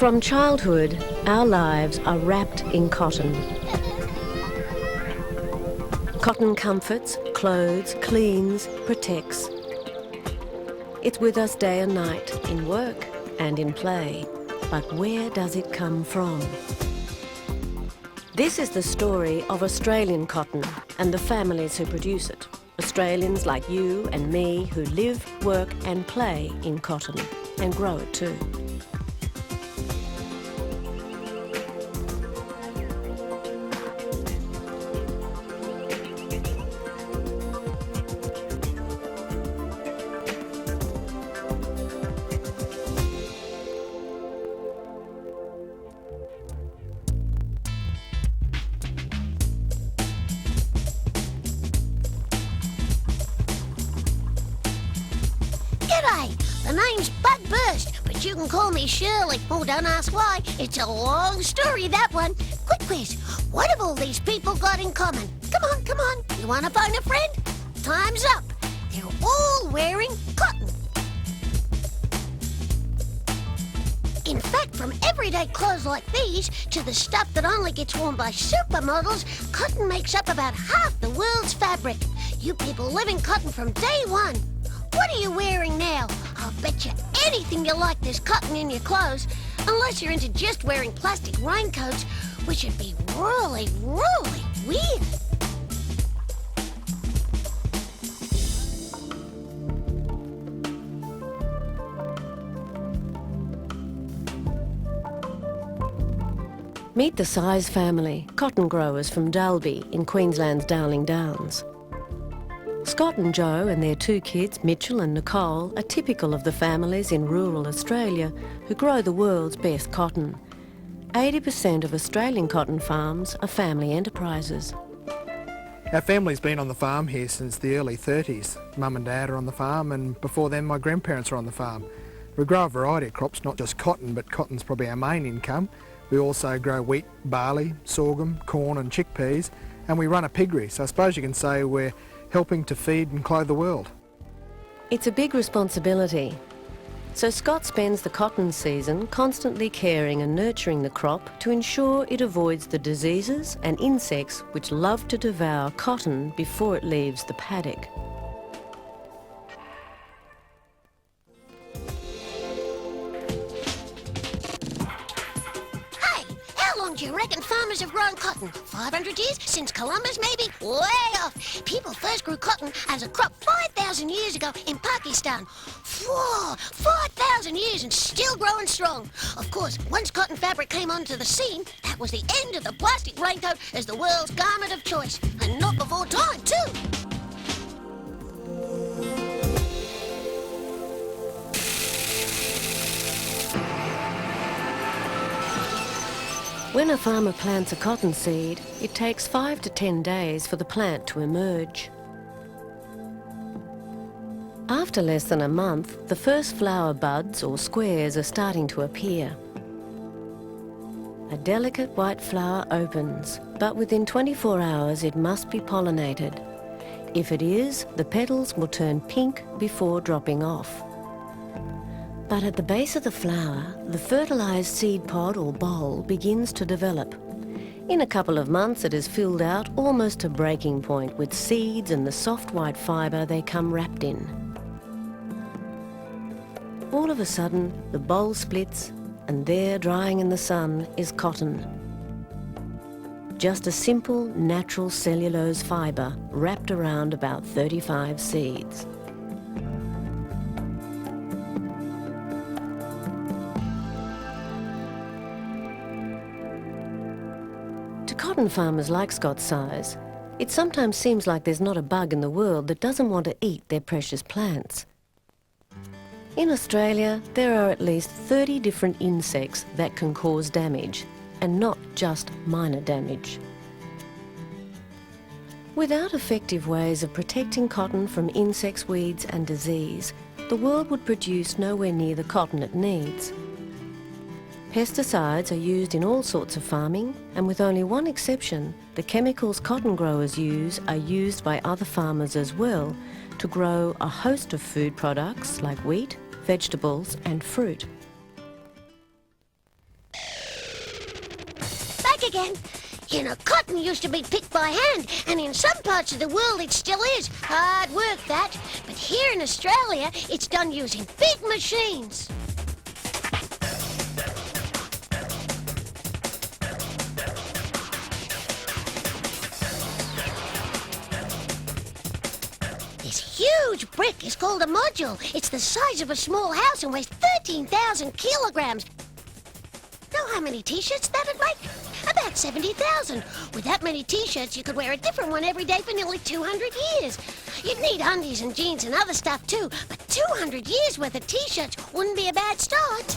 From childhood, our lives are wrapped in cotton. Cotton comforts, clothes, cleans, protects. It's with us day and night, in work and in play. But where does it come from? This is the story of Australian cotton and the families who produce it. Australians like you and me who live, work and play in cotton and grow it too. The name's Bud Burst, but you can call me Shirley. Oh, don't ask why. It's a long story, that one. Quick quiz. What have all these people got in common? Come on, come on. You want to phone a friend? Time's up. They're all wearing cotton. In fact, from everyday clothes like these to the stuff that only gets worn by supermodels, cotton makes up about half the world's fabric. You people live in cotton from day one. What are you wearing now? I'll bet you anything you like there's cotton in your clothes, unless you're into just wearing plastic raincoats, which would be really, really weird. Meet the Size family, cotton growers from Dalby in Queensland's Darling Downs. Scott and Joe and their two kids, Mitchell and Nicole, are typical of the families in rural Australia who grow the world's best cotton. 80% of Australian cotton farms are family enterprises. Our family's been on the farm here since the early 30s. Mum and Dad are on the farm, and before then my grandparents are on the farm. We grow a variety of crops, not just cotton, but cotton's probably our main income. We also grow wheat, barley, sorghum, corn and chickpeas, and we run a piggery, so I suppose you can say we're helping to feed and clothe the world. It's a big responsibility. So Scott spends the cotton season constantly caring and nurturing the crop to ensure it avoids the diseases and insects which love to devour cotton before it leaves the paddock. Do you reckon farmers have grown cotton? 500 years? Since Columbus, maybe? Way off. People first grew cotton as a crop 5,000 years ago in Pakistan. Whoa, 5,000 years and still growing strong. Of course, once cotton fabric came onto the scene, that was the end of the plastic raincoat as the world's garment of choice. And not before time, too. When a farmer plants a cotton seed, it takes 5 to 10 days for the plant to emerge. After less than a month, the first flower buds or squares are starting to appear. A delicate white flower opens, but within 24 hours it must be pollinated. If it is, the petals will turn pink before dropping off. But at the base of the flower, the fertilised seed pod or boll begins to develop. In a couple of months it is filled out almost to breaking point with seeds and the soft white fibre they come wrapped in. All of a sudden, the boll splits and there, drying in the sun, is cotton. Just a simple, natural cellulose fibre wrapped around about 35 seeds. To cotton farmers like Scott Size, it sometimes seems like there's not a bug in the world that doesn't want to eat their precious plants. In Australia, there are at least 30 different insects that can cause damage, and not just minor damage. Without effective ways of protecting cotton from insects, weeds and disease, the world would produce nowhere near the cotton it needs. Pesticides are used in all sorts of farming, and with only one exception, the chemicals cotton growers use are used by other farmers as well to grow a host of food products like wheat, vegetables and fruit. again. You know, cotton used to be picked by hand, and in some parts of the world it still is. Hard work, that. But here in Australia, it's done using big machines. This huge brick is called a module. It's the size of a small house and weighs 13,000 kilograms. Know how many t-shirts that'd make? About 70,000. With that many t-shirts, you could wear a different one every day for nearly 200 years. You'd need undies and jeans and other stuff too, but 200 years worth of t-shirts wouldn't be a bad start.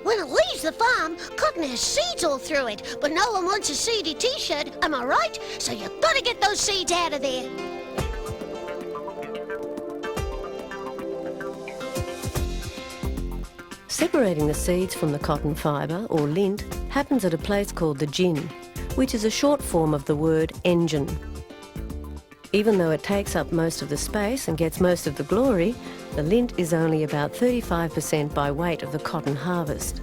When it leaves the farm, cotton has seeds all through it, but no one wants a seedy t-shirt, am I right? So you've got to get those seeds out of there. Separating the seeds from the cotton fibre, or lint, happens at a place called the gin, which is a short form of the word engine. Even though it takes up most of the space and gets most of the glory, the lint is only about 35% by weight of the cotton harvest.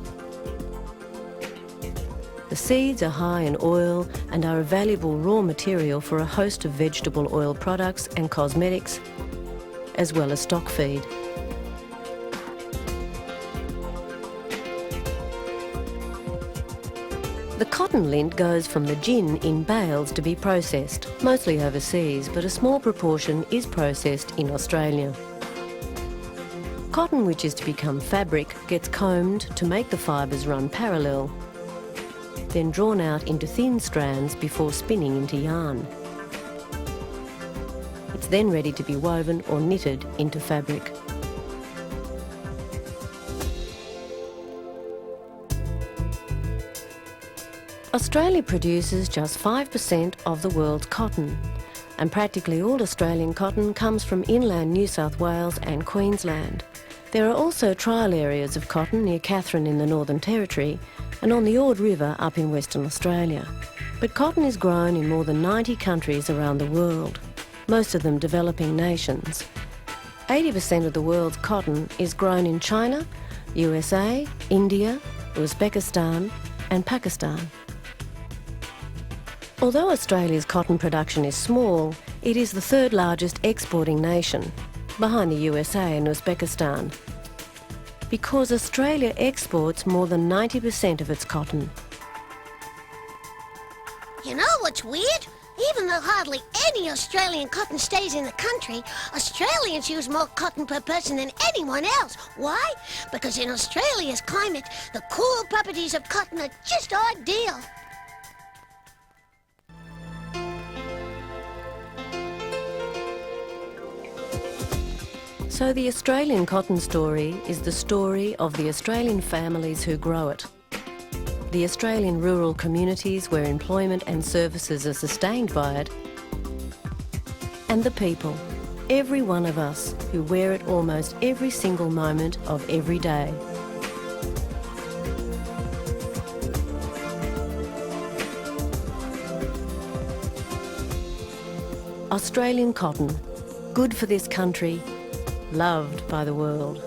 The seeds are high in oil and are a valuable raw material for a host of vegetable oil products and cosmetics, as well as stock feed. The cotton lint goes from the gin in bales to be processed, mostly overseas, but a small proportion is processed in Australia. Cotton which is to become fabric gets combed to make the fibres run parallel, then drawn out into thin strands before spinning into yarn. It's then ready to be woven or knitted into fabric. Australia produces just 5% of the world's cotton, and practically all Australian cotton comes from inland New South Wales and Queensland. There are also trial areas of cotton near Katherine in the Northern Territory and on the Ord River up in Western Australia. But cotton is grown in more than 90 countries around the world, most of them developing nations. 80% of the world's cotton is grown in China, USA, India, Uzbekistan and Pakistan. Although Australia's cotton production is small, it is the third largest exporting nation, behind the USA and Uzbekistan, because Australia exports more than 90% of its cotton. You know what's weird? Even though hardly any Australian cotton stays in the country, Australians use more cotton per person than anyone else. Why? Because in Australia's climate, the cool properties of cotton are just ideal. So the Australian cotton story is the story of the Australian families who grow it, the Australian rural communities where employment and services are sustained by it, and the people, every one of us, who wear it almost every single moment of every day. Australian cotton, good for this country, loved by the world.